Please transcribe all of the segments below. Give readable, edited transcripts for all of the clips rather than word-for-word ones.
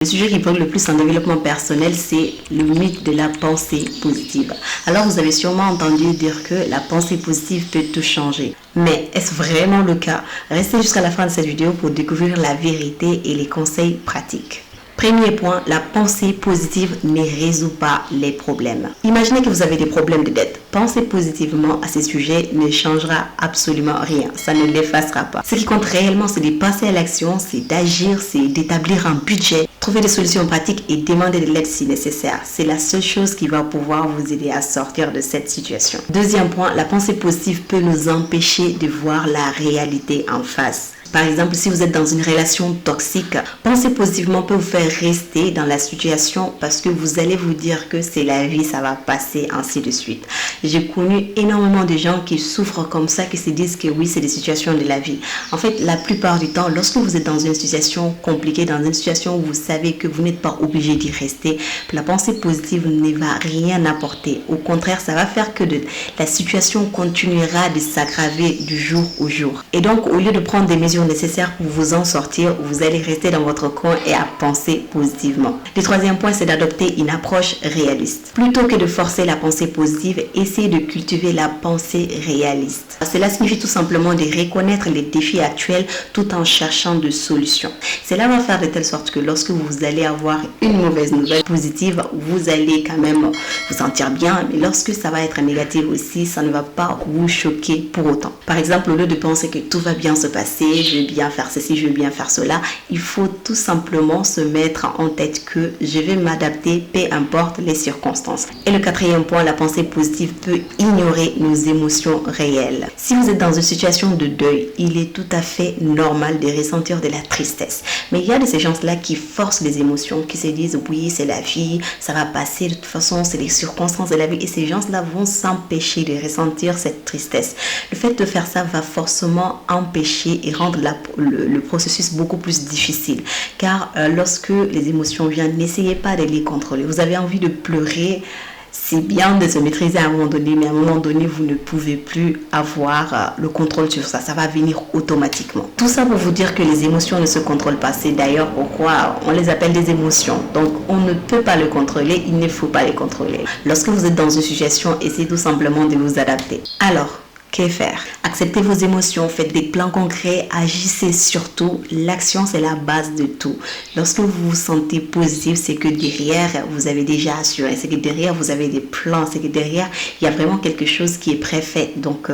Le sujet qui brûle le plus en développement personnel, c'est le mythe de la pensée positive. Alors vous avez sûrement entendu dire que la pensée positive peut tout changer. Mais est-ce vraiment le cas? Restez jusqu'à la fin de cette vidéo pour découvrir la vérité et les conseils pratiques. Premier point, la pensée positive ne résout pas les problèmes. Imaginez que vous avez des problèmes de dette. Penser positivement à ces sujets ne changera absolument rien. Ça ne l'effacera pas. Ce qui compte réellement, c'est de passer à l'action, c'est d'agir, c'est d'établir un budget, trouver des solutions pratiques et demander de l'aide si nécessaire. C'est la seule chose qui va pouvoir vous aider à sortir de cette situation. Deuxième point, la pensée positive peut nous empêcher de voir la réalité en face. Par exemple, si vous êtes dans une relation toxique, penser positivement peut vous faire rester dans la situation parce que vous allez vous dire que c'est la vie, ça va passer, ainsi de suite. J'ai connu énormément de gens qui souffrent comme ça, qui se disent que oui, c'est des situations de la vie. En fait, la plupart du temps, lorsque vous êtes dans une situation compliquée, dans une situation où vous savez que vous n'êtes pas obligé d'y rester, la pensée positive ne va rien apporter. Au contraire, ça va faire que la situation continuera de s'aggraver du jour au jour. Et donc, au lieu de prendre des mesures nécessaires pour vous en sortir, vous allez rester dans votre coin et à penser positivement. Le troisième point, c'est d'adopter une approche réaliste. Plutôt que de forcer la pensée positive, essayez de cultiver la pensée réaliste. Cela signifie tout simplement de reconnaître les défis actuels tout en cherchant de solutions. Cela va faire de telle sorte que lorsque vous allez avoir une mauvaise nouvelle positive, vous allez quand même vous sentir bien, mais lorsque ça va être négatif aussi, ça ne va pas vous choquer pour autant. Par exemple, au lieu de penser que tout va bien se passer, je vais bien faire ceci, je vais bien faire cela, il faut tout simplement se mettre en tête que je vais m'adapter, peu importe les circonstances. Et le quatrième point, la pensée positive peut ignorer nos émotions réelles. Si vous êtes dans une situation de deuil, il est tout à fait normal de ressentir de la tristesse. Mais il y a de ces gens-là qui forcent les émotions, qui se disent oui, c'est la vie, ça va passer, de toute façon, c'est les circonstances de la vie. Et ces gens-là vont s'empêcher de ressentir cette tristesse. Le fait de faire ça va forcément empêcher et rendre le processus beaucoup plus difficile. Car lorsque les émotions viennent, n'essayez pas de les contrôler. Vous avez envie de pleurer, c'est bien de se maîtriser à un moment donné, mais à un moment donné, vous ne pouvez plus avoir le contrôle sur ça. Ça va venir automatiquement. Tout ça pour vous dire que les émotions ne se contrôlent pas. C'est d'ailleurs pourquoi on les appelle des émotions. Donc, on ne peut pas le contrôler, il ne faut pas les contrôler. Lorsque vous êtes dans une situation, essayez tout simplement de vous adapter. Alors, que faire? Acceptez vos émotions, faites des plans concrets, agissez surtout. L'action, c'est la base de tout. Lorsque vous vous sentez positif, c'est que derrière, vous avez déjà assuré. C'est que derrière, vous avez des plans. C'est que derrière, il y a vraiment quelque chose qui est préfait. Donc,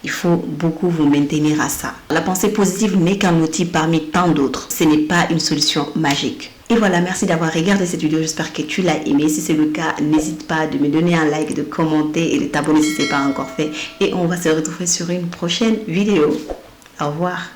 il faut beaucoup vous maintenir à ça. La pensée positive n'est qu'un outil parmi tant d'autres. Ce n'est pas une solution magique. Et voilà, merci d'avoir regardé cette vidéo, j'espère que tu l'as aimé. Si c'est le cas, n'hésite pas de me donner un like, de commenter et de t'abonner si ce n'est pas encore fait. Et on va se retrouver sur une prochaine vidéo. Au revoir.